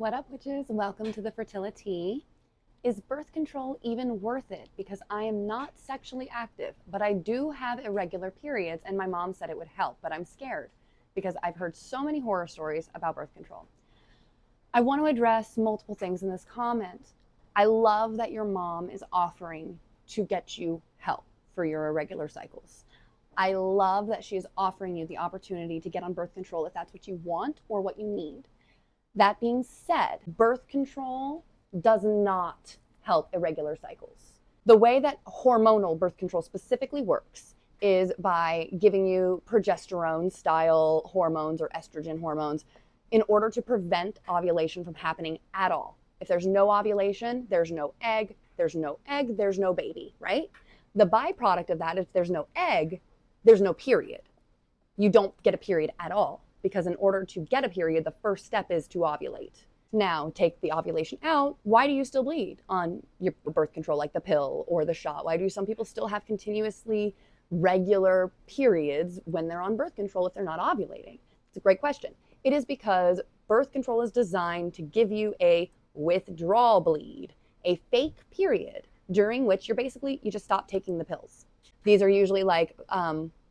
What up, witches? Welcome to the FertiliTEA. Is birth control even worth it? Because I am not sexually active, but I do have irregular periods, and my mom said it would help, but I'm scared because I've heard so many horror stories about birth control. I want to address multiple things in this comment. I love that your mom is offering to get you help for your irregular cycles. I love that she is offering you the opportunity to get on birth control if that's what you want or what you need. That being said, birth control does not help irregular cycles. The way that hormonal birth control specifically works is by giving you progesterone style hormones or estrogen hormones in order to prevent ovulation from happening at all. If there's no ovulation, there's no egg, there's no baby, right? The byproduct of that, if there's no egg, there's no period. You don't get a period at all. Because in order to get a period, the first step is to ovulate. Now, take the ovulation out. Why do you still bleed on your birth control, like the pill or the shot? Why do some people still have continuously regular periods when they're on birth control if they're not ovulating? It's a great question. It is because birth control is designed to give you a withdrawal bleed, a fake period during which you just stop taking the pills. These are usually like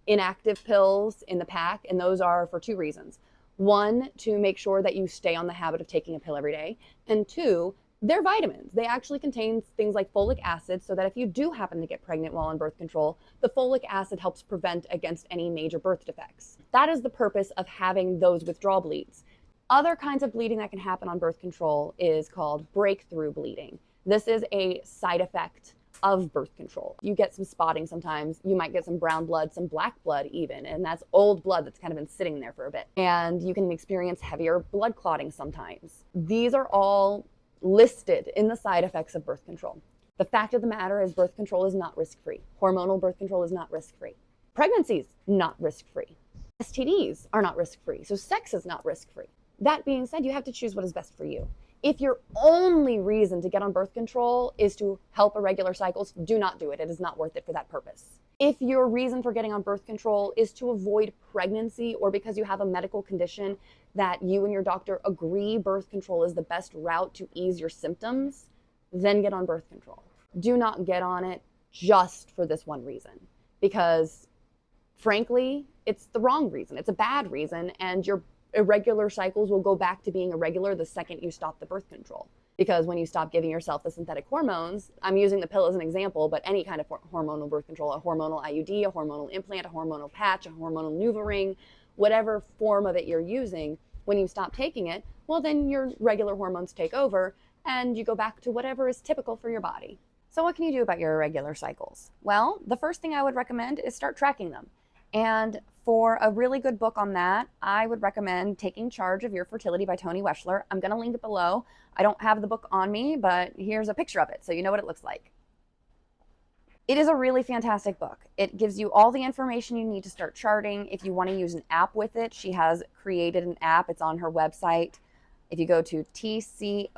inactive pills in the pack, and those are for two reasons. One, to make sure that you stay on the habit of taking a pill every day, and two, they're vitamins. They actually contain things like folic acid, so that if you do happen to get pregnant while on birth control, the folic acid helps prevent against any major birth defects. That is the purpose of having those withdrawal bleeds. Other kinds of bleeding that can happen on birth control is called breakthrough bleeding. This is a side effect of birth control. You get some spotting sometimes. You might get some brown blood, some black blood even, and that's old blood that's kind of been sitting there for a bit. And you can experience heavier blood clotting sometimes. These are all listed in the side effects of birth control. The fact of the matter is birth control is not risk-free. Hormonal birth control is not risk-free. Pregnancy is not risk-free. STDs are not risk-free, so sex is not risk-free. That being said, you have to choose what is best for you. If your only reason to get on birth control is to help irregular cycles, do not do it. It is not worth it for that purpose. If your reason for getting on birth control is to avoid pregnancy or because you have a medical condition that you and your doctor agree birth control is the best route to ease your symptoms, then get on birth control. Do not get on it just for this one reason, because frankly, it's the wrong reason. It's a bad reason, and your irregular cycles will go back to being irregular the second you stop the birth control. Because when you stop giving yourself the synthetic hormones, I'm using the pill as an example, but any kind of hormonal birth control, a hormonal IUD, a hormonal implant, a hormonal patch, a hormonal NuvaRing, whatever form of it you're using, when you stop taking it, well, then your regular hormones take over and you go back to whatever is typical for your body. So what can you do about your irregular cycles? Well, the first thing I would recommend is start tracking them. And for a really good book on that, I would recommend Taking Charge of Your Fertility by Toni Weschler. I'm going to link it below. I don't have the book on me, but here's a picture of it so you know what it looks like. It is a really fantastic book. It gives you all the information you need to start charting. If you want to use an app with it, she has created an app. It's on her website. If you go to tcoyf.com,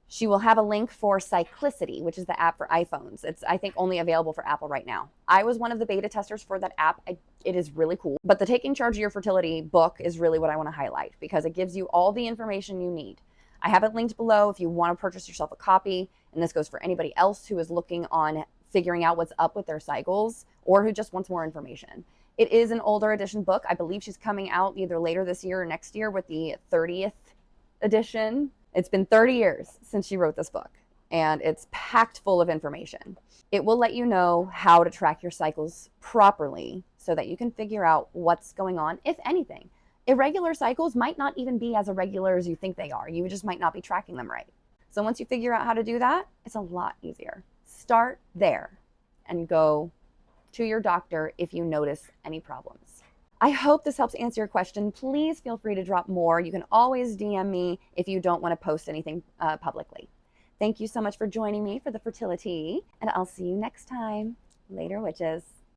she will have a link for Cyclicity, which is the app for iPhones. It's, I think, only available for Apple right now. I was one of the beta testers for that app. It is really cool. But the Taking Charge of Your Fertility book is really what I want to highlight because it gives you all the information you need. I have it linked below if you want to purchase yourself a copy. And this goes for anybody else who is looking on figuring out what's up with their cycles or who just wants more information. It is an older edition book. I believe she's coming out either later this year or next year with the 30th edition. It's been 30 years since she wrote this book, and it's packed full of information. It will let you know how to track your cycles properly so that you can figure out what's going on, if anything. Irregular cycles might not even be as irregular as you think they are. You just might not be tracking them right. So once you figure out how to do that, it's a lot easier. Start there and go to your doctor if you notice any problems. I hope this helps answer your question. Please feel free to drop more. You can always DM me if you don't want to post anything publicly. Thank you so much for joining me for the FertiliTEA, and I'll see you next time. Later, witches.